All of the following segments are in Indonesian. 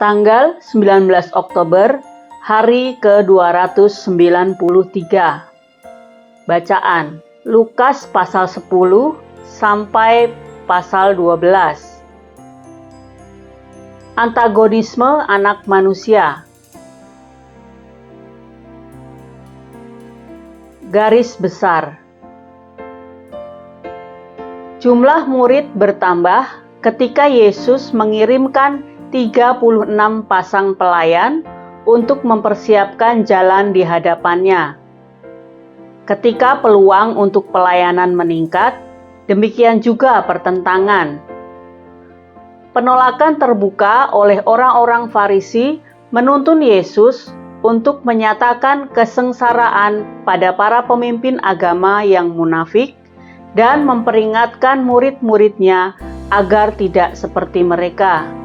Tanggal 19 Oktober, hari ke-293. Bacaan Lukas pasal 10 sampai pasal 12. Antagonisme anak manusia. Garis besar. Jumlah murid bertambah ketika Yesus mengirimkan 36 pasang pelayan untuk mempersiapkan jalan di hadapannya. Ketika peluang untuk pelayanan meningkat, demikian juga pertentangan. Penolakan terbuka oleh orang-orang Farisi menuntun Yesus untuk menyatakan kesengsaraan pada para pemimpin agama yang munafik dan memperingatkan murid-muridnya agar tidak seperti mereka.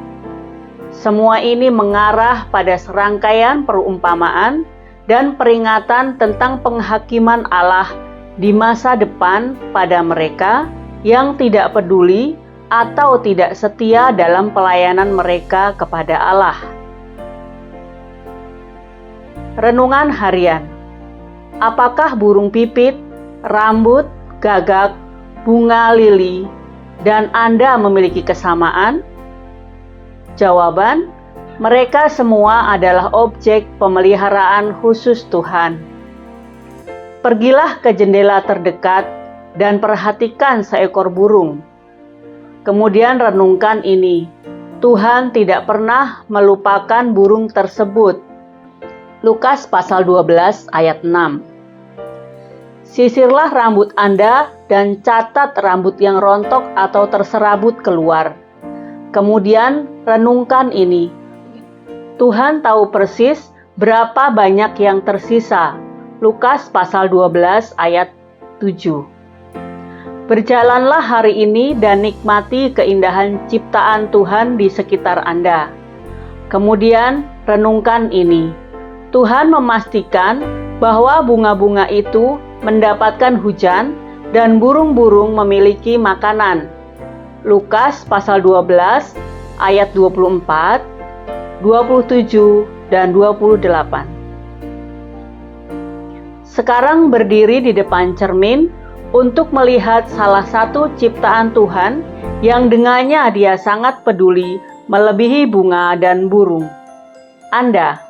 Semua ini mengarah pada serangkaian perumpamaan dan peringatan tentang penghakiman Allah di masa depan pada mereka yang tidak peduli atau tidak setia dalam pelayanan mereka kepada Allah. Renungan harian. Apakah burung pipit, rambut, gagak, bunga lili, dan Anda memiliki kesamaan? Jawaban, mereka semua adalah objek pemeliharaan khusus Tuhan. Pergilah ke jendela terdekat dan perhatikan seekor burung. Kemudian renungkan ini, Tuhan tidak pernah melupakan burung tersebut. Lukas pasal 12 ayat 6. Sisirlah rambut Anda dan catat rambut yang rontok atau terserabut keluar. Kemudian renungkan ini. Tuhan tahu persis berapa banyak yang tersisa. Lukas pasal 12 ayat 7. Berjalanlah hari ini dan nikmati keindahan ciptaan Tuhan di sekitar Anda. Kemudian renungkan ini. Tuhan memastikan bahwa bunga-bunga itu mendapatkan hujan dan burung-burung memiliki makanan. Lukas pasal 12 ayat 24, 27, dan 28. Sekarang berdiri di depan cermin untuk melihat salah satu ciptaan Tuhan yang dengannya Dia sangat peduli melebihi bunga dan burung. Anda.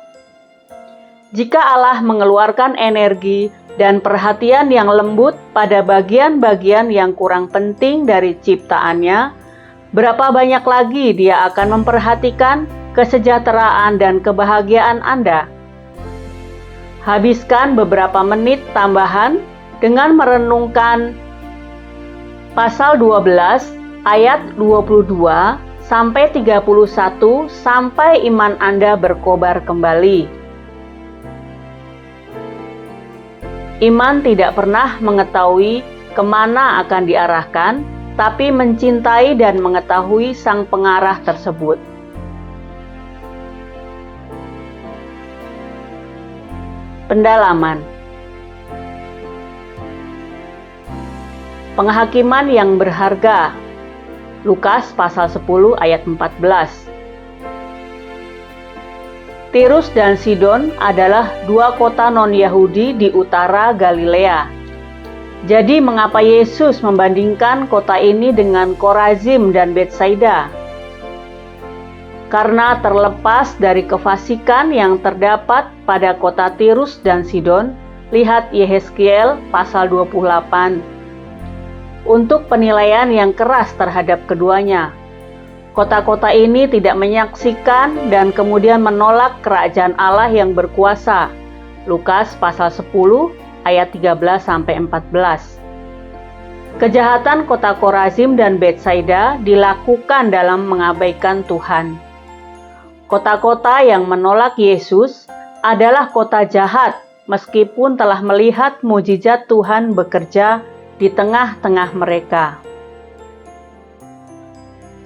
Jika Allah mengeluarkan energi dan perhatian yang lembut pada bagian-bagian yang kurang penting dari ciptaannya, berapa banyak lagi Dia akan memperhatikan kesejahteraan dan kebahagiaan Anda. Habiskan beberapa menit tambahan dengan merenungkan pasal 12 ayat 22 sampai 31 sampai iman Anda berkobar kembali. Iman tidak pernah mengetahui kemana akan diarahkan, tapi mencintai dan mengetahui sang pengarah tersebut. Pendalaman. Penghakiman yang berharga. Lukas pasal 10 ayat 14. Tirus dan Sidon adalah dua kota non-Yahudi di utara Galilea. Jadi mengapa Yesus membandingkan kota ini dengan Korazim dan Betsaida? Karena terlepas dari kefasikan yang terdapat pada kota Tirus dan Sidon, lihat Yehezkiel pasal 28. Untuk penilaian yang keras terhadap keduanya. Kota-kota ini tidak menyaksikan dan kemudian menolak kerajaan Allah yang berkuasa. Lukas pasal 10 ayat 13-14. Kejahatan kota Korazim dan Betsaida dilakukan dalam mengabaikan Tuhan. Kota-kota yang menolak Yesus adalah kota jahat meskipun telah melihat mujizat Tuhan bekerja di tengah-tengah mereka.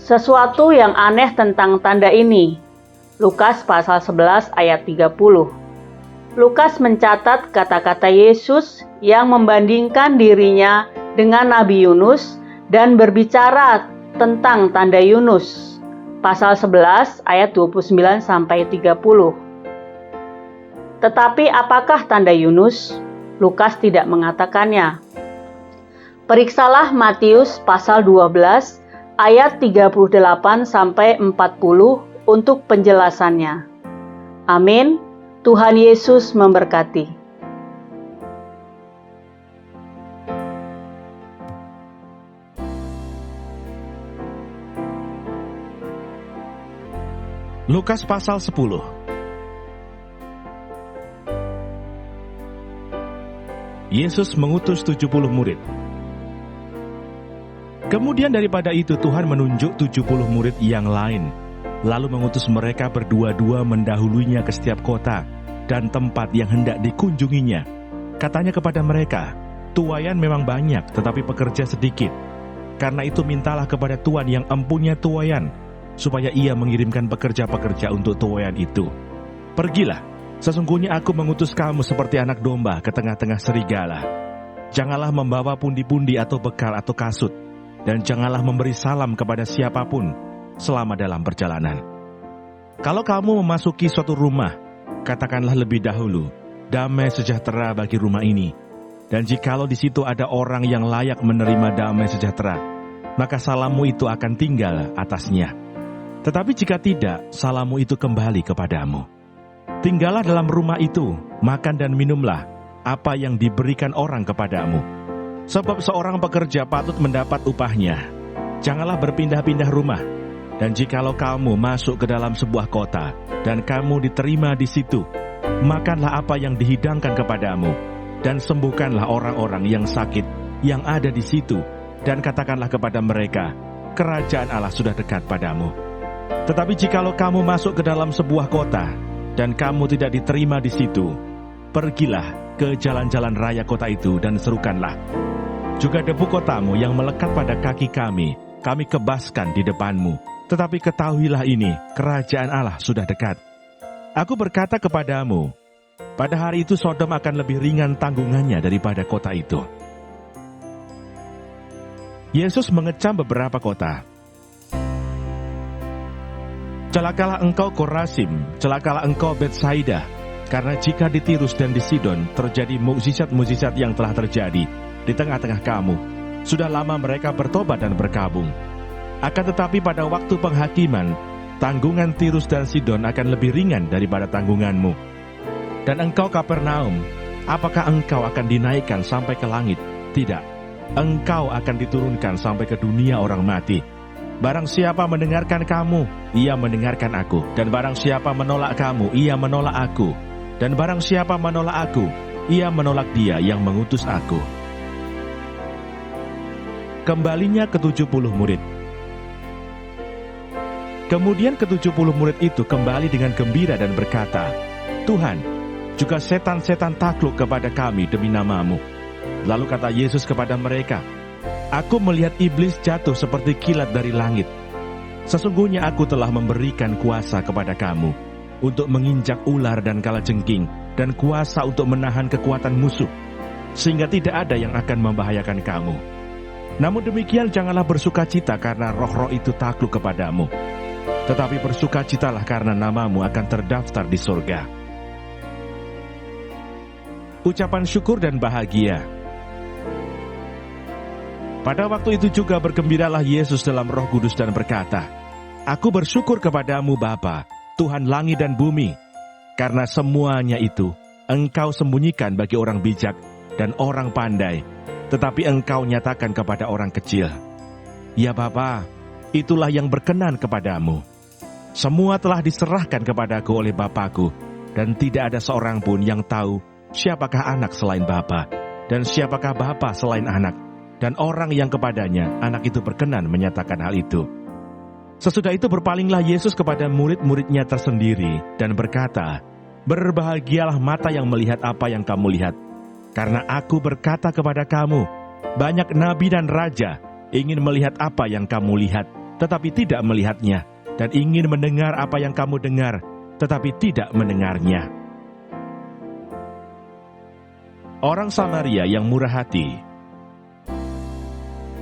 Sesuatu yang aneh tentang tanda ini. Lukas pasal 11 ayat 30. Lukas mencatat kata-kata Yesus yang membandingkan dirinya dengan Nabi Yunus dan berbicara tentang tanda Yunus. pasal 11 ayat 29 sampai 30. Tetapi apakah tanda Yunus? Lukas tidak mengatakannya. Periksalah Matius pasal 12 ayat 38 sampai 40 untuk penjelasannya. Amin. Tuhan Yesus memberkati. Lukas pasal 10. Yesus mengutus 70 murid. Kemudian daripada itu Tuhan menunjuk 70 murid yang lain, lalu mengutus mereka berdua-dua mendahuluinya ke setiap kota dan tempat yang hendak dikunjunginya. Katanya kepada mereka, tuaian memang banyak, tetapi pekerja sedikit. Karena itu mintalah kepada Tuhan yang empunya tuaian, supaya ia mengirimkan pekerja-pekerja untuk tuaian itu. Pergilah, sesungguhnya aku mengutus kamu seperti anak domba ke tengah-tengah serigala. Janganlah membawa pundi-pundi atau bekal atau kasut, dan janganlah memberi salam kepada siapapun selama dalam perjalanan. Kalau kamu memasuki suatu rumah, katakanlah lebih dahulu, damai sejahtera bagi rumah ini. Dan jikalau di situ ada orang yang layak menerima damai sejahtera, maka salammu itu akan tinggal atasnya. Tetapi jika tidak, salammu itu kembali kepadamu. Tinggallah dalam rumah itu, makan dan minumlah apa yang diberikan orang kepadamu. Sebab seorang pekerja patut mendapat upahnya. Janganlah berpindah-pindah rumah. Dan jikalau kamu masuk ke dalam sebuah kota, dan kamu diterima di situ, makanlah apa yang dihidangkan kepadamu, dan sembuhkanlah orang-orang yang sakit yang ada di situ, dan katakanlah kepada mereka, kerajaan Allah sudah dekat padamu. Tetapi jikalau kamu masuk ke dalam sebuah kota, dan kamu tidak diterima di situ, pergilah ke jalan-jalan raya kota itu dan serukanlah, juga debu kotamu yang melekat pada kaki kami kebaskan di depanmu. Tetapi ketahuilah ini, kerajaan Allah sudah dekat. Aku berkata kepadamu, pada hari itu Sodom akan lebih ringan tanggungannya daripada kota itu. Yesus mengecam beberapa kota. Celakalah engkau Korazim, celakalah engkau Betsaida, karena jika di Tirus dan di Sidon terjadi mukjizat-mukjizat yang telah terjadi di tengah-tengah kamu, sudah lama mereka bertobat dan berkabung. Akan tetapi pada waktu penghakiman, tanggungan Tirus dan Sidon akan lebih ringan daripada tanggunganmu. Dan engkau Kapernaum, apakah engkau akan dinaikkan sampai ke langit? Tidak, engkau akan diturunkan sampai ke dunia orang mati. Barang siapa mendengarkan kamu, ia mendengarkan aku. Dan barang siapa menolak kamu, ia menolak aku. Dan barang siapa menolak aku, ia menolak dia yang mengutus aku. Kembalinya ke-70 murid. Kemudian ke-70 murid itu kembali dengan gembira dan berkata, Tuhan, juga setan-setan takluk kepada kami demi nama-Mu. Lalu kata Yesus kepada mereka, Aku melihat iblis jatuh seperti kilat dari langit. Sesungguhnya aku telah memberikan kuasa kepada kamu untuk menginjak ular dan kalajengking, dan kuasa untuk menahan kekuatan musuh, sehingga tidak ada yang akan membahayakan kamu. Namun demikian janganlah bersukacita karena roh-roh itu takluk kepadamu, tetapi bersukacitalah karena namamu akan terdaftar di surga. Ucapan syukur dan bahagia. Pada waktu itu juga bergembiralah Yesus dalam Roh Kudus dan berkata, Aku bersyukur kepadamu Bapa, Tuhan langit dan bumi, karena semuanya itu Engkau sembunyikan bagi orang bijak dan orang pandai, tetapi Engkau nyatakan kepada orang kecil. Ya Bapa, itulah yang berkenan kepadamu. Semua telah diserahkan kepadaku oleh Bapakku, dan tidak ada seorang pun yang tahu siapakah anak selain Bapa, dan siapakah Bapa selain anak, dan orang yang kepadanya anak itu berkenan menyatakan hal itu. Sesudah itu berpalinglah Yesus kepada murid-muridnya tersendiri dan berkata, Berbahagialah mata yang melihat apa yang kamu lihat, karena aku berkata kepada kamu, banyak nabi dan raja ingin melihat apa yang kamu lihat, tetapi tidak melihatnya, dan ingin mendengar apa yang kamu dengar, tetapi tidak mendengarnya. Orang Samaria yang murah hati.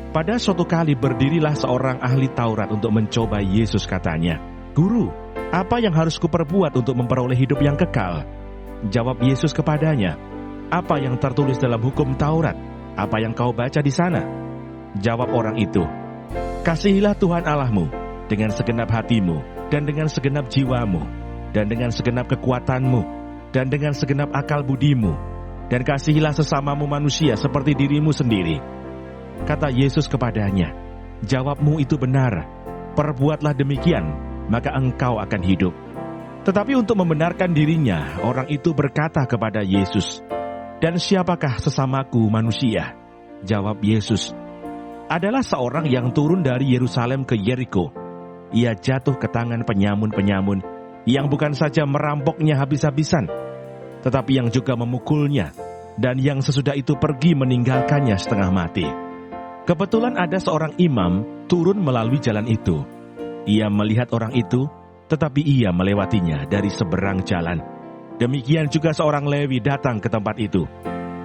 Pada suatu kali berdirilah seorang ahli Taurat untuk mencoba Yesus, katanya, "Guru, apa yang harus kuperbuat untuk memperoleh hidup yang kekal?" Jawab Yesus kepadanya, "Apa yang tertulis dalam hukum Taurat? Apa yang kau baca di sana?" Jawab orang itu, "Kasihilah Tuhan Allahmu dengan segenap hatimu, dan dengan segenap jiwamu, dan dengan segenap kekuatanmu, dan dengan segenap akal budimu, dan kasihilah sesamamu manusia seperti dirimu sendiri." Kata Yesus kepadanya, "Jawabmu itu benar, perbuatlah demikian, maka engkau akan hidup." Tetapi untuk membenarkan dirinya, orang itu berkata kepada Yesus, "Dan siapakah sesamaku manusia?" Jawab Yesus, "Adalah seorang yang turun dari Yerusalem ke Yeriko. Ia jatuh ke tangan penyamun-penyamun yang bukan saja merampoknya habis-habisan, tetapi yang juga memukulnya, dan yang sesudah itu pergi meninggalkannya setengah mati. Kebetulan ada seorang imam turun melalui jalan itu. Ia melihat orang itu, tetapi ia melewatinya dari seberang jalan. Demikian juga seorang Lewi datang ke tempat itu.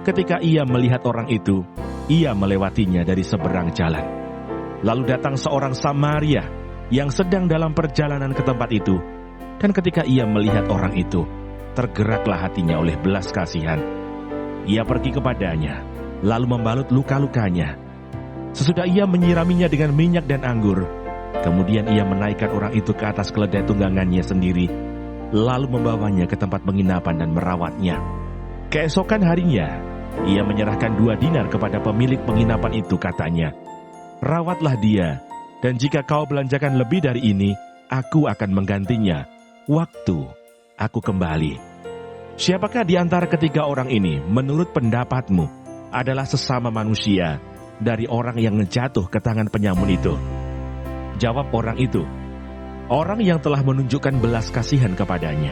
Ketika ia melihat orang itu, ia melewatinya dari seberang jalan. Lalu datang seorang Samaria yang sedang dalam perjalanan ke tempat itu, dan ketika ia melihat orang itu, tergeraklah hatinya oleh belas kasihan. Ia pergi kepadanya, lalu membalut luka-lukanya. Sesudah ia menyiraminya dengan minyak dan anggur, kemudian ia menaikkan orang itu ke atas keledai tunggangannya sendiri, lalu membawanya ke tempat penginapan dan merawatnya. Keesokan harinya, ia menyerahkan 2 dinar kepada pemilik penginapan itu, katanya, "Rawatlah dia, dan jika kau belanjakan lebih dari ini, aku akan menggantinya waktu aku kembali." Siapakah di antara ketiga orang ini, menurut pendapatmu, adalah sesama manusia dari orang yang jatuh ke tangan penyamun itu? Jawab orang itu, "Orang yang telah menunjukkan belas kasihan kepadanya."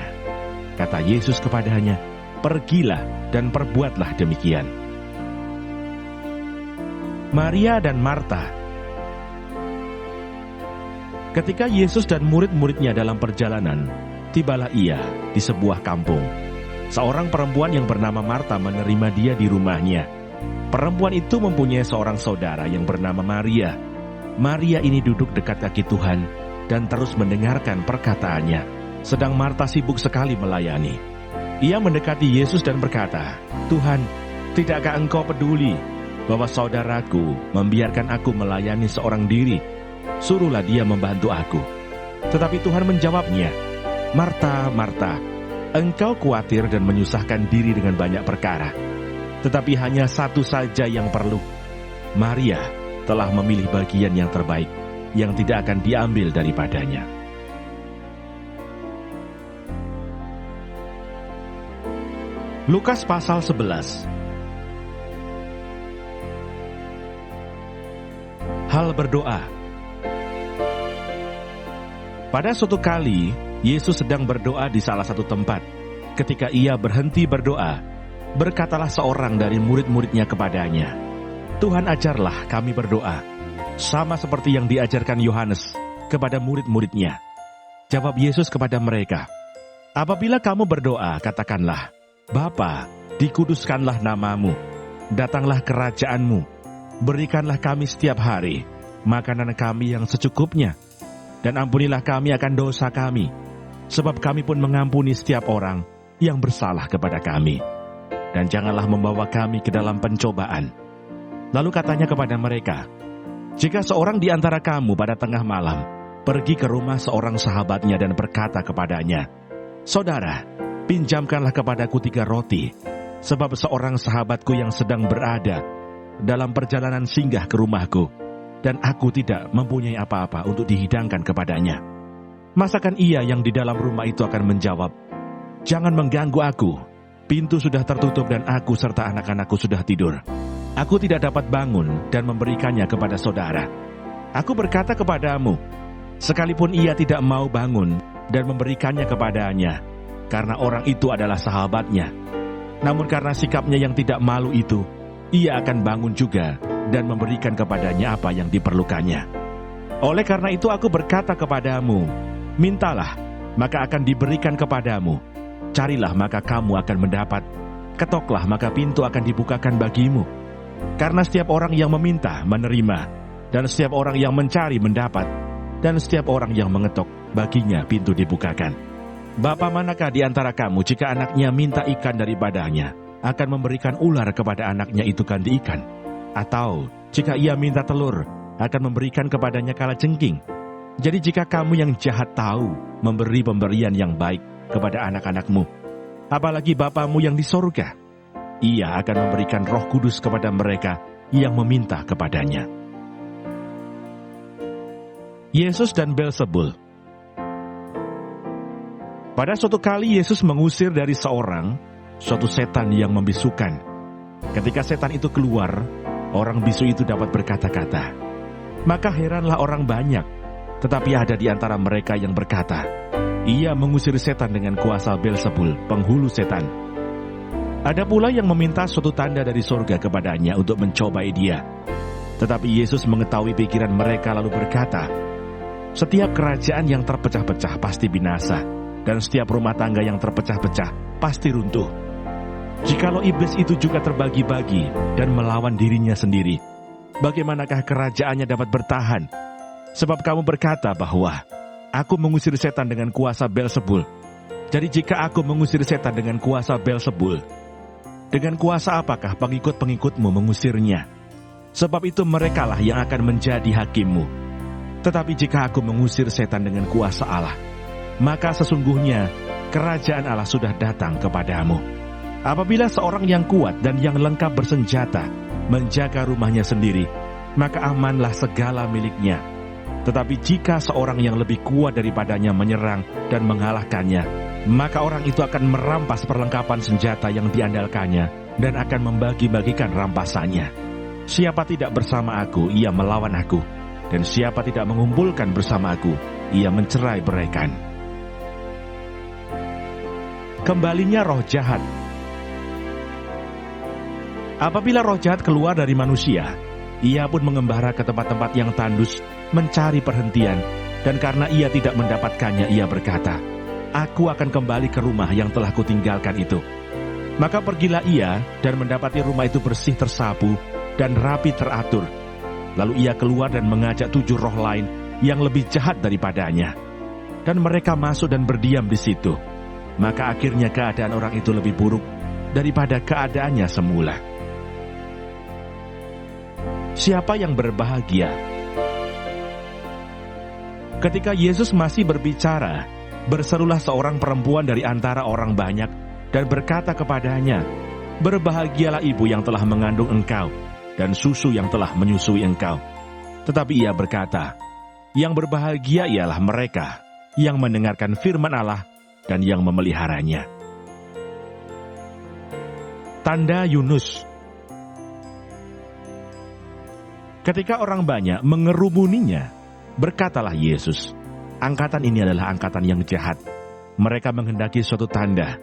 Kata Yesus kepadanya, "Pergilah dan perbuatlah demikian." Maria dan Marta. Ketika Yesus dan murid-muridnya dalam perjalanan, tibalah ia di sebuah kampung. Seorang perempuan yang bernama Marta menerima dia di rumahnya. Perempuan itu mempunyai seorang saudara yang bernama Maria. Maria ini duduk dekat kaki Tuhan dan terus mendengarkan perkataannya, sedang Marta sibuk sekali melayani. Ia mendekati Yesus dan berkata, "Tuhan, tidakkah engkau peduli bahwa saudaraku membiarkan aku melayani seorang diri? Suruhlah dia membantu aku." Tetapi Tuhan menjawabnya, "Marta, Marta, engkau khawatir dan menyusahkan diri dengan banyak perkara. Tetapi hanya satu saja yang perlu. Maria telah memilih bagian yang terbaik, yang tidak akan diambil daripadanya." Lukas pasal 11. Hal berdoa. Pada suatu kali, Yesus sedang berdoa di salah satu tempat. Ketika ia berhenti berdoa, berkatalah seorang dari murid-muridnya kepadanya, "Tuhan, ajarlah kami berdoa, sama seperti yang diajarkan Yohanes kepada murid-muridnya." Jawab Yesus kepada mereka, "Apabila kamu berdoa, katakanlah, Bapa, dikuduskanlah namamu, datanglah kerajaanmu, berikanlah kami setiap hari makanan kami yang secukupnya, dan ampunilah kami akan dosa kami, sebab kami pun mengampuni setiap orang yang bersalah kepada kami. Dan janganlah membawa kami ke dalam pencobaan." Lalu katanya kepada mereka, "Jika seorang di antara kamu pada tengah malam pergi ke rumah seorang sahabatnya dan berkata kepadanya, 'Saudara, pinjamkanlah kepadaku 3 roti, sebab seorang sahabatku yang sedang berada dalam perjalanan singgah ke rumahku, dan aku tidak mempunyai apa-apa untuk dihidangkan kepadanya.' Masakan ia yang di dalam rumah itu akan menjawab, 'Jangan mengganggu aku. Pintu sudah tertutup dan aku serta anak-anakku sudah tidur. Aku tidak dapat bangun dan memberikannya kepada saudara.' Aku berkata kepadamu, sekalipun ia tidak mau bangun dan memberikannya kepadanya, karena orang itu adalah sahabatnya, namun karena sikapnya yang tidak malu itu, ia akan bangun juga dan memberikan kepadanya apa yang diperlukannya. Oleh karena itu aku berkata kepadamu, mintalah, maka akan diberikan kepadamu. Carilah, maka kamu akan mendapat. Ketoklah, maka pintu akan dibukakan bagimu. Karena setiap orang yang meminta, menerima. dan setiap orang yang mencari mendapat, dan setiap orang yang mengetok, baginya pintu dibukakan. Bapa manakah di antara kamu jika anaknya minta ikan daripadanya, akan memberikan ular kepada anaknya itu ganti ikan? Atau jika ia minta telur, akan memberikan kepadanya kalajengking? Jadi jika kamu yang jahat tahu memberi pemberian yang baik kepada anak-anakmu, apalagi Bapamu yang di sorga, ia akan memberikan Roh Kudus kepada mereka yang meminta kepadanya. Yesus dan Beelzebul. Pada suatu kali Yesus mengusir dari suatu setan yang membisukan. Ketika setan itu keluar, orang bisu itu dapat berkata-kata. Maka heranlah orang banyak, tetapi ada di antara mereka yang berkata, ia mengusir setan dengan kuasa Beelzebul, penghulu setan. Ada pula yang meminta suatu tanda dari surga kepadanya untuk mencobai dia. Tetapi Yesus mengetahui pikiran mereka lalu berkata, setiap kerajaan yang terpecah-pecah pasti binasa, dan setiap rumah tangga yang terpecah-pecah pasti runtuh. Jikalau iblis itu juga terbagi-bagi dan melawan dirinya sendiri, bagaimanakah kerajaannya dapat bertahan? Sebab kamu berkata bahwa aku mengusir setan dengan kuasa Beelzebul. Jadi jika aku mengusir setan dengan kuasa Beelzebul, dengan kuasa apakah pengikut-pengikutmu mengusirnya? Sebab itu merekalah yang akan menjadi hakimmu. Tetapi jika aku mengusir setan dengan kuasa Allah, maka sesungguhnya kerajaan Allah sudah datang kepadamu. Apabila seorang yang kuat dan yang lengkap bersenjata menjaga rumahnya sendiri, maka amanlah segala miliknya. Tetapi jika seorang yang lebih kuat daripadanya menyerang dan mengalahkannya, maka orang itu akan merampas perlengkapan senjata yang diandalkannya dan akan membagi-bagikan rampasannya. Siapa tidak bersama aku, ia melawan aku. Dan siapa tidak mengumpulkan bersama aku, ia mencerai-beraikan. Kembalinya roh jahat. Apabila roh jahat keluar dari manusia, ia pun mengembara ke tempat-tempat yang tandus, mencari perhentian, dan karena ia tidak mendapatkannya, ia berkata, aku akan kembali ke rumah yang telah kutinggalkan itu. Maka pergilah ia dan mendapati rumah itu bersih tersapu dan rapi teratur. Lalu ia keluar dan mengajak 7 roh lain yang lebih jahat daripadanya. Dan mereka masuk dan berdiam di situ. Maka akhirnya keadaan orang itu lebih buruk daripada keadaannya semula. Siapa yang berbahagia? Ketika Yesus masih berbicara, berserulah seorang perempuan dari antara orang banyak dan berkata kepadanya, berbahagialah ibu yang telah mengandung engkau, dan susu yang telah menyusui engkau. Tetapi ia berkata, yang berbahagia ialah mereka yang mendengarkan firman Allah dan yang memeliharanya. Tanda Yunus. Ketika orang banyak mengerumuninya, berkatalah Yesus, angkatan ini adalah angkatan yang jahat. Mereka menghendaki suatu tanda,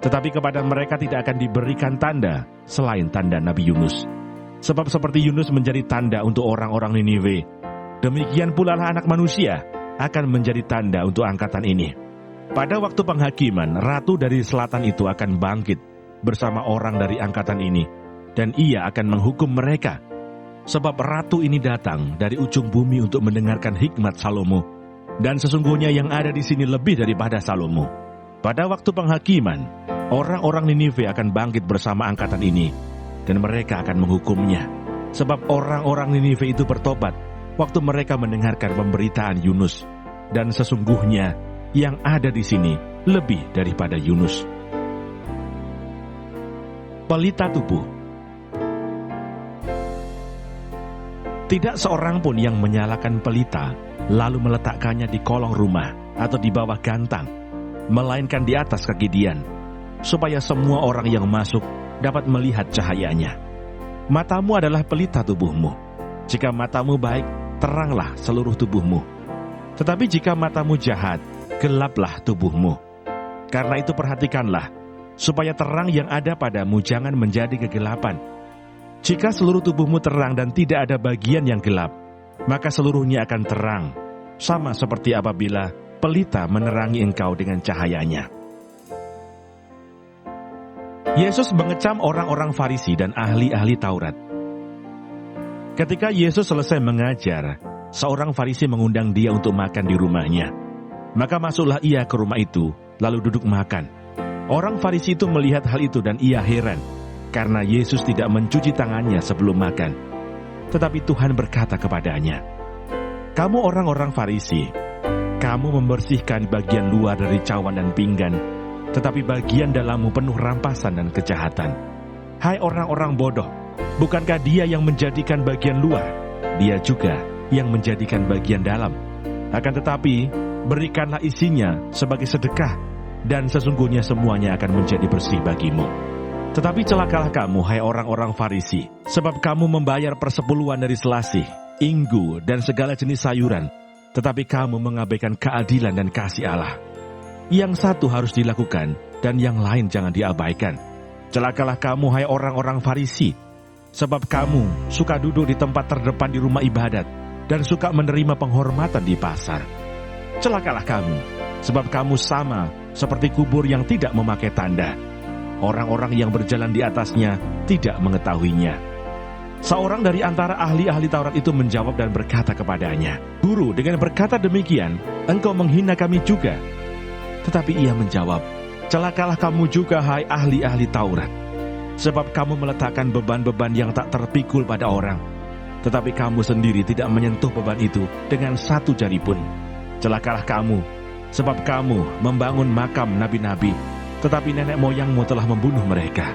tetapi kepada mereka tidak akan diberikan tanda selain tanda Nabi Yunus. Sebab seperti Yunus menjadi tanda untuk orang-orang Niniwe, demikian pula Anak Manusia akan menjadi tanda untuk angkatan ini. Pada waktu penghakiman, ratu dari selatan itu akan bangkit bersama orang dari angkatan ini, dan ia akan menghukum mereka. Sebab ratu ini datang dari ujung bumi untuk mendengarkan hikmat Salomo, dan sesungguhnya yang ada di sini lebih daripada Salomo. Pada waktu penghakiman, orang-orang Niniwe akan bangkit bersama angkatan ini, dan mereka akan menghukumnya. Sebab orang-orang Niniwe itu bertobat waktu mereka mendengarkan pemberitaan Yunus. Dan sesungguhnya yang ada di sini lebih daripada Yunus. Pelita tubuh. Tidak seorang pun yang menyalakan pelita lalu meletakkannya di kolong rumah atau di bawah gantang, melainkan di atas kegidian, supaya semua orang yang masuk dapat melihat cahayanya. Matamu adalah pelita tubuhmu. Jika matamu baik, teranglah seluruh tubuhmu. Tetapi jika matamu jahat, gelaplah tubuhmu. Karena itu perhatikanlah, supaya terang yang ada padamu jangan menjadi kegelapan. Jika seluruh tubuhmu terang dan tidak ada bagian yang gelap, maka seluruhnya akan terang, sama seperti apabila pelita menerangi engkau dengan cahayanya. Yesus mengecam orang-orang Farisi dan ahli-ahli Taurat. Ketika Yesus selesai mengajar, seorang Farisi mengundang dia untuk makan di rumahnya. Maka masuklah ia ke rumah itu, lalu duduk makan. Orang Farisi itu melihat hal itu dan ia heran, karena Yesus tidak mencuci tangannya sebelum makan. Tetapi Tuhan berkata kepadanya, "Kamu orang-orang Farisi, kamu membersihkan bagian luar dari cawan dan pinggan, tetapi bagian dalammu penuh rampasan dan kejahatan. Hai orang-orang bodoh, bukankah dia yang menjadikan bagian luar? Dia juga yang menjadikan bagian dalam. Akan tetapi, berikanlah isinya sebagai sedekah, dan sesungguhnya semuanya akan menjadi bersih bagimu. Tetapi celakalah kamu, hai orang-orang Farisi, sebab kamu membayar persepuluhan dari selasih, inggu, dan segala jenis sayuran, tetapi kamu mengabaikan keadilan dan kasih Allah. Yang satu harus dilakukan, dan yang lain jangan diabaikan. Celakalah kamu, hai orang-orang Farisi, sebab kamu suka duduk di tempat terdepan di rumah ibadat, dan suka menerima penghormatan di pasar. Celakalah kamu, sebab kamu sama seperti kubur yang tidak memakai tanda. Orang-orang yang berjalan di atasnya tidak mengetahuinya." Seorang dari antara ahli-ahli Taurat itu menjawab dan berkata kepadanya, "Guru, dengan berkata demikian, engkau menghina kami juga." Tetapi ia menjawab, "Celakalah kamu juga, hai ahli-ahli Taurat, sebab kamu meletakkan beban-beban yang tak terpikul pada orang, tetapi kamu sendiri tidak menyentuh beban itu dengan satu jari pun. Celakalah kamu, sebab kamu membangun makam nabi-nabi, tetapi nenek moyangmu telah membunuh mereka.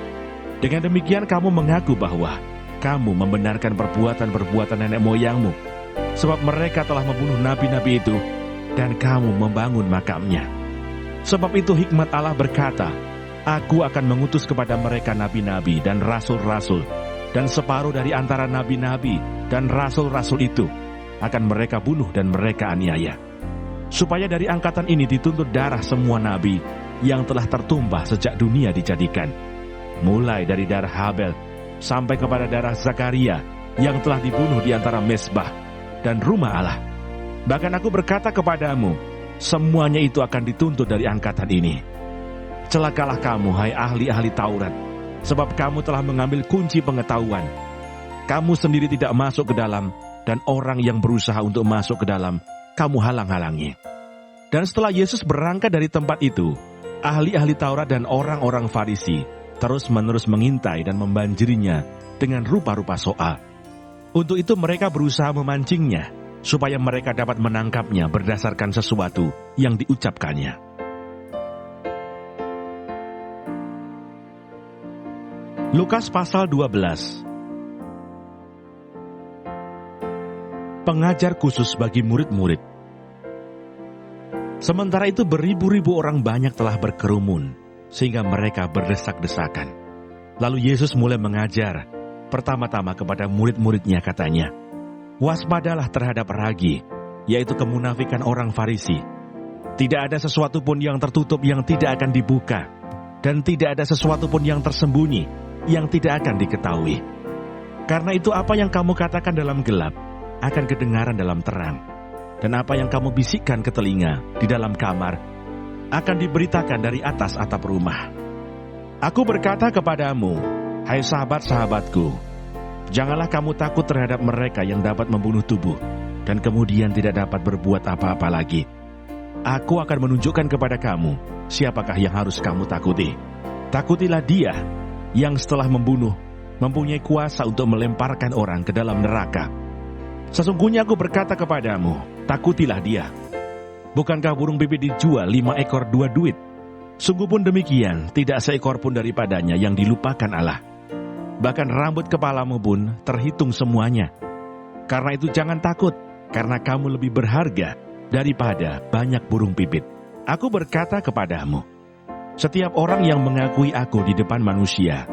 Dengan demikian kamu mengaku bahwa kamu membenarkan perbuatan-perbuatan nenek moyangmu, sebab mereka telah membunuh nabi-nabi itu, dan kamu membangun makamnya. Sebab itu hikmat Allah berkata, Aku akan mengutus kepada mereka nabi-nabi dan rasul-rasul, dan separuh dari antara nabi-nabi dan rasul-rasul itu akan mereka bunuh dan mereka aniaya. Supaya dari angkatan ini dituntut darah semua nabi yang telah tertumpah sejak dunia dijadikan, mulai dari darah Habel sampai kepada darah Zakaria yang telah dibunuh di antara mezbah dan rumah Allah. Bahkan aku berkata kepadamu, semuanya itu akan dituntut dari angkatan ini. Celakalah kamu, hai ahli-ahli Taurat, sebab kamu telah mengambil kunci pengetahuan. Kamu sendiri tidak masuk ke dalam, dan orang yang berusaha untuk masuk ke dalam, kamu halang-halangi. Dan setelah Yesus berangkat dari tempat itu, ahli-ahli Taurat dan orang-orang Farisi terus-menerus mengintai dan membanjirinya dengan rupa-rupa soal. Untuk itu mereka berusaha memancingnya, supaya mereka dapat menangkapnya berdasarkan sesuatu yang diucapkannya. Lukas pasal 12. Pengajar khusus bagi murid-murid. Sementara itu beribu-ribu orang banyak telah berkerumun, sehingga mereka berdesak-desakan. Lalu Yesus mulai mengajar, pertama-tama kepada murid-muridnya katanya, "Waspadalah terhadap ragi, yaitu kemunafikan orang Farisi. Tidak ada sesuatu pun yang tertutup yang tidak akan dibuka, dan tidak ada sesuatu pun yang tersembunyi yang tidak akan diketahui. Karena itu apa yang kamu katakan dalam gelap akan kedengaran dalam terang, dan apa yang kamu bisikkan ke telinga di dalam kamar akan diberitakan dari atas atap rumah. Aku berkata kepadamu, hai sahabat-sahabatku, janganlah kamu takut terhadap mereka yang dapat membunuh tubuh, dan kemudian tidak dapat berbuat apa-apa lagi. Aku akan menunjukkan kepada kamu siapakah yang harus kamu takuti. Takutilah dia yang setelah membunuh mempunyai kuasa untuk melemparkan orang ke dalam neraka. Sesungguhnya aku berkata kepadamu, takutilah dia. Bukankah burung pipit dijual 5 ekor 2 duit? Sungguh pun demikian, tidak seekor pun daripadanya yang dilupakan Allah. Bahkan rambut kepalamu pun terhitung semuanya. Karena itu jangan takut, karena kamu lebih berharga daripada banyak burung pipit. Aku berkata kepadamu, setiap orang yang mengakui aku di depan manusia,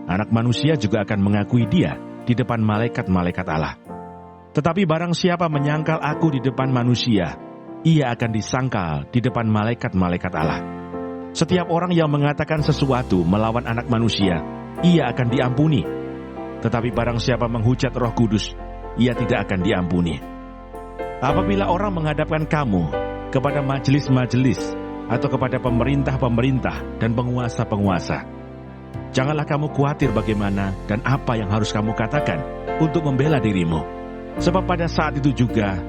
Anak Manusia juga akan mengakui dia di depan malaikat-malaikat Allah. Tetapi barang siapa menyangkal aku di depan manusia, ia akan disangkal di depan malaikat-malaikat Allah. Setiap orang yang mengatakan sesuatu melawan Anak Manusia, ia akan diampuni. Tetapi barang siapa menghujat Roh Kudus, ia tidak akan diampuni. Apabila orang menghadapkan kamu kepada majelis-majelis atau kepada pemerintah-pemerintah dan penguasa-penguasa, janganlah kamu khawatir bagaimana dan apa yang harus kamu katakan, untuk membela dirimu. Sebab pada saat itu juga,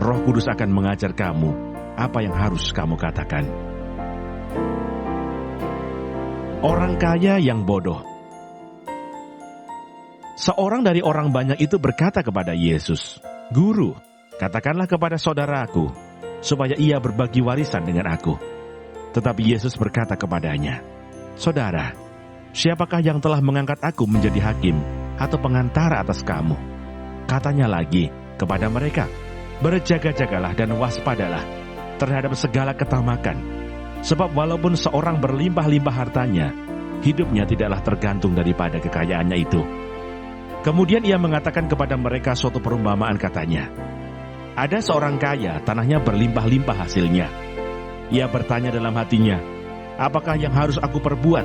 Roh Kudus akan mengajar kamu apa yang harus kamu katakan. Orang kaya yang bodoh. Seorang dari orang banyak itu berkata kepada Yesus, "Guru, katakanlah kepada saudaraku, supaya ia berbagi warisan dengan aku." Tetapi Yesus berkata kepadanya, "Saudara, siapakah yang telah mengangkat aku menjadi hakim atau pengantara atas kamu?" Katanya lagi kepada mereka, "Berjaga-jagalah dan waspadalah terhadap segala ketamakan. Sebab walaupun seorang berlimpah-limpah hartanya, hidupnya tidaklah tergantung daripada kekayaannya itu." Kemudian ia mengatakan kepada mereka suatu perumpamaan, katanya, "Ada seorang kaya, tanahnya berlimpah-limpah hasilnya. Ia bertanya dalam hatinya, 'Apakah yang harus aku perbuat?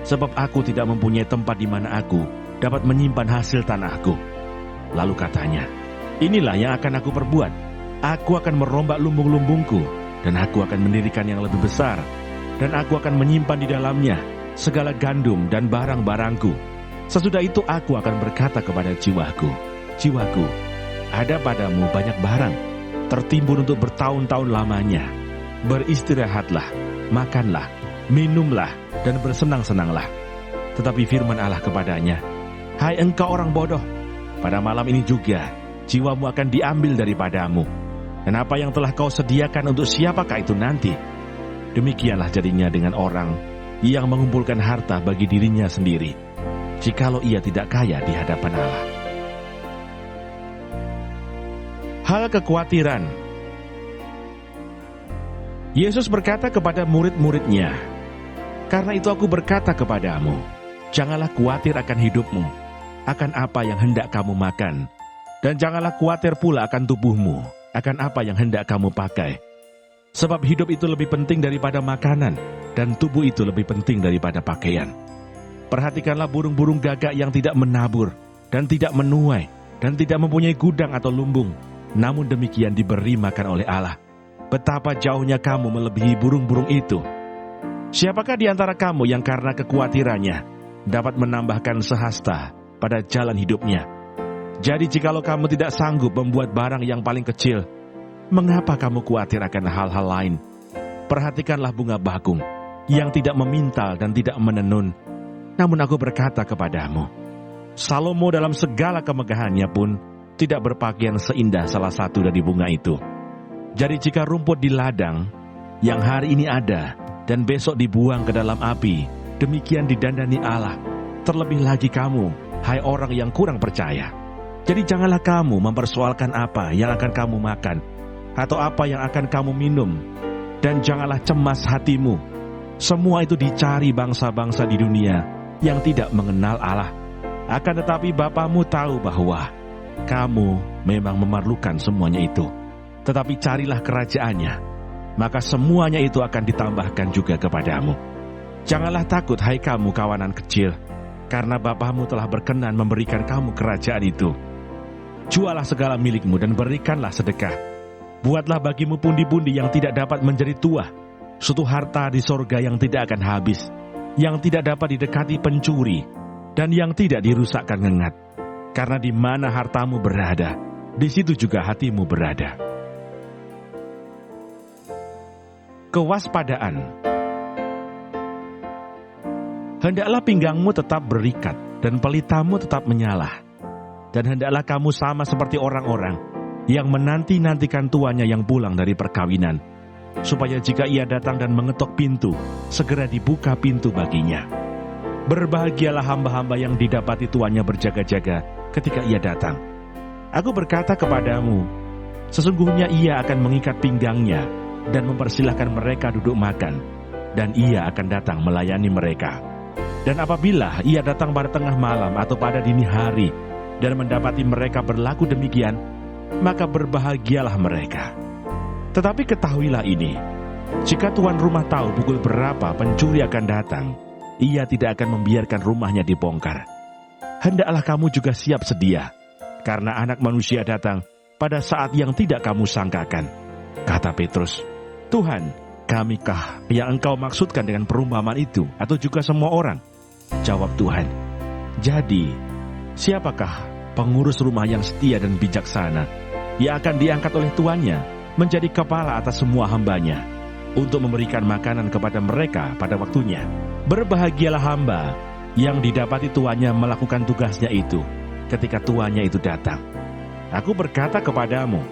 Sebab aku tidak mempunyai tempat di mana aku dapat menyimpan hasil tanahku.' Lalu katanya, 'Inilah yang akan aku perbuat. Aku akan merombak lumbung-lumbungku, dan aku akan mendirikan yang lebih besar, dan aku akan menyimpan di dalamnya segala gandum dan barang-barangku. Sesudah itu aku akan berkata kepada jiwaku, jiwaku, ada padamu banyak barang, tertimbun untuk bertahun-tahun lamanya. Beristirahatlah, makanlah, minumlah, dan bersenang-senanglah.' Tetapi firman Allah kepadanya, 'Hai engkau orang bodoh, pada malam ini juga jiwamu akan diambil daripadamu. Dan apa yang telah kau sediakan untuk siapakah itu nanti?' Demikianlah jadinya dengan orang yang mengumpulkan harta bagi dirinya sendiri, jikalau ia tidak kaya di hadapan Allah." Hal kekhawatiran. Yesus berkata kepada murid-muridnya, "Karena itu aku berkata kepadamu, janganlah khawatir akan hidupmu, akan apa yang hendak kamu makan, dan janganlah khawatir pula akan tubuhmu, akan apa yang hendak kamu pakai. Sebab hidup itu lebih penting daripada makanan, dan tubuh itu lebih penting daripada pakaian. Perhatikanlah burung-burung gagak yang tidak menabur, dan tidak menuai, dan tidak mempunyai gudang atau lumbung, namun demikian diberi makan oleh Allah. Betapa jauhnya kamu melebihi burung-burung itu. Siapakah di antara kamu yang karena kekhawatirannya dapat menambahkan sehasta pada jalan hidupnya? Jadi jikalau kamu tidak sanggup membuat barang yang paling kecil, mengapa kamu khawatir akan hal-hal lain? Perhatikanlah bunga bakung yang tidak memintal dan tidak menenun. Namun aku berkata kepadamu, Salomo dalam segala kemegahannya pun tidak berpakaian seindah salah satu dari bunga itu. Jadi jika rumput di ladang yang hari ini ada dan besok dibuang ke dalam api, demikian didandani Allah. Terlebih lagi kamu, hai orang yang kurang percaya. Jadi janganlah kamu mempersoalkan apa yang akan kamu makan, atau apa yang akan kamu minum, dan janganlah cemas hatimu. Semua itu dicari bangsa-bangsa di dunia yang tidak mengenal Allah. Akan tetapi Bapamu tahu bahwa kamu memang memerlukan semuanya itu. Tetapi carilah kerajaannya, maka semuanya itu akan ditambahkan juga kepadamu. Janganlah takut, hai kamu kawanan kecil, karena Bapamu telah berkenan memberikan kamu kerajaan itu. Jualah segala milikmu dan berikanlah sedekah. Buatlah bagimu pundi-pundi yang tidak dapat menjadi tuah, suatu harta di sorga yang tidak akan habis, yang tidak dapat didekati pencuri, dan yang tidak dirusakkan ngengat. Karena di mana hartamu berada, di situ juga hatimu berada. Kewaspadaan. Hendaklah pinggangmu tetap berikat dan pelitamu tetap menyala. Dan hendaklah kamu sama seperti orang-orang yang menanti-nantikan tuannya yang pulang dari perkawinan, supaya jika ia datang dan mengetok pintu, segera dibuka pintu baginya. Berbahagialah hamba-hamba yang didapati tuannya berjaga-jaga ketika ia datang. Aku berkata kepadamu, sesungguhnya ia akan mengikat pinggangnya dan mempersilahkan mereka duduk makan, dan ia akan datang melayani mereka. Dan apabila ia datang pada tengah malam atau pada dini hari dan mendapati mereka berlaku demikian, maka berbahagialah mereka. Tetapi ketahuilah ini, jika tuan rumah tahu pukul berapa pencuri akan datang, ia tidak akan membiarkan rumahnya dibongkar. Hendaklah kamu juga siap sedia, karena Anak Manusia datang pada saat yang tidak kamu sangkakan. Kata Petrus, Tuhan, kamikah yang engkau maksudkan dengan perumpamaan itu, atau juga semua orang? Jawab Tuhan, jadi siapakah pengurus rumah yang setia dan bijaksana. Ia akan diangkat oleh tuannya menjadi kepala atas semua hambanya, untuk memberikan makanan kepada mereka pada waktunya. Berbahagialah hamba yang didapati tuannya melakukan tugasnya itu ketika tuannya itu datang. Aku berkata kepadamu,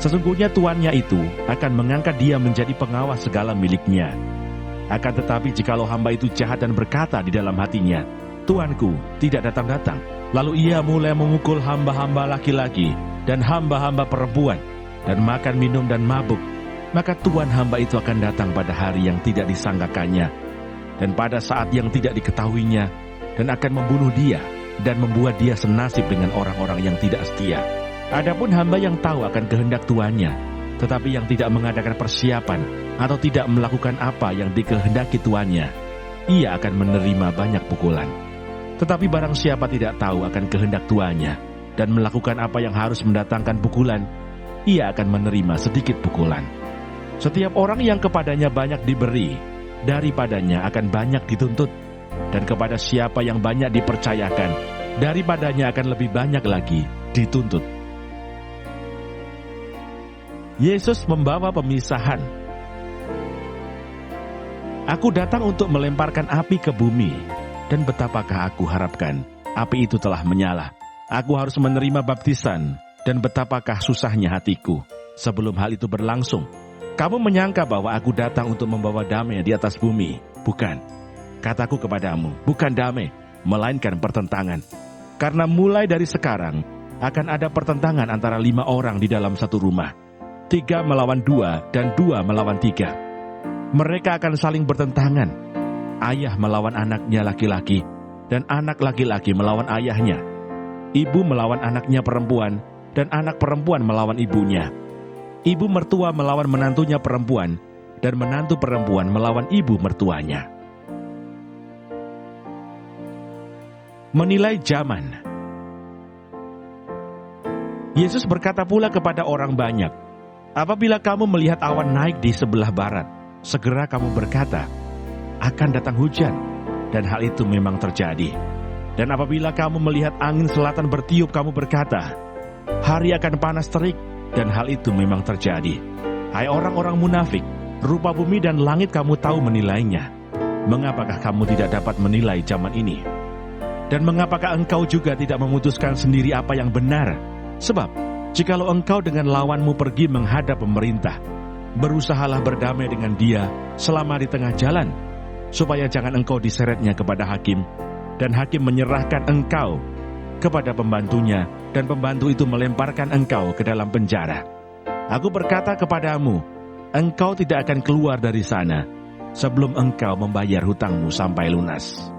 sesungguhnya tuannya itu akan mengangkat dia menjadi pengawas segala miliknya. Akan tetapi jikalau hamba itu jahat dan berkata di dalam hatinya, tuanku tidak datang-datang, lalu ia mulai memukul hamba-hamba laki-laki dan hamba-hamba perempuan, dan makan minum dan mabuk, maka tuan hamba itu akan datang pada hari yang tidak disangkakannya, dan pada saat yang tidak diketahuinya, dan akan membunuh dia, dan membuat dia senasib dengan orang-orang yang tidak setia. Adapun hamba yang tahu akan kehendak tuannya, tetapi yang tidak mengadakan persiapan, atau tidak melakukan apa yang dikehendaki tuannya, ia akan menerima banyak pukulan. Tetapi barang siapa tidak tahu akan kehendak tuannya, dan melakukan apa yang harus mendatangkan pukulan, ia akan menerima sedikit pukulan. Setiap orang yang kepadanya banyak diberi, daripadanya akan banyak dituntut. Dan kepada siapa yang banyak dipercayakan, daripadanya akan lebih banyak lagi dituntut. Yesus membawa pemisahan. Aku datang untuk melemparkan api ke bumi, dan betapakah aku harapkan api itu telah menyala. Aku harus menerima baptisan, dan betapakah susahnya hatiku sebelum hal itu berlangsung. Kamu menyangka bahwa aku datang untuk membawa damai di atas bumi. Bukan. Kataku kepadamu, bukan damai, melainkan pertentangan. Karena mulai dari sekarang akan ada pertentangan antara 5 orang di dalam satu rumah. 3 melawan 2 dan 2 melawan 3. Mereka akan saling bertentangan. Ayah melawan anaknya laki-laki, dan anak laki-laki melawan ayahnya. Ibu melawan anaknya perempuan, dan anak perempuan melawan ibunya. Ibu mertua melawan menantunya perempuan, dan menantu perempuan melawan ibu mertuanya. Menilai zaman. Yesus berkata pula kepada orang banyak, apabila kamu melihat awan naik di sebelah barat, segera kamu berkata, akan datang hujan, dan hal itu memang terjadi. Dan apabila kamu melihat angin selatan bertiup, kamu berkata, hari akan panas terik, dan hal itu memang terjadi. Hai orang-orang munafik, rupa bumi dan langit kamu tahu menilainya. Mengapakah kamu tidak dapat menilai zaman ini? Dan mengapakah engkau juga tidak memutuskan sendiri apa yang benar? Sebab, jikalau engkau dengan lawanmu pergi menghadap pemerintah, berusahalah berdamai dengan dia selama di tengah jalan, supaya jangan engkau diseretnya kepada hakim, dan hakim menyerahkan engkau kepada pembantunya, dan pembantu itu melemparkan engkau ke dalam penjara. Aku berkata kepadamu, engkau tidak akan keluar dari sana sebelum engkau membayar hutangmu sampai lunas.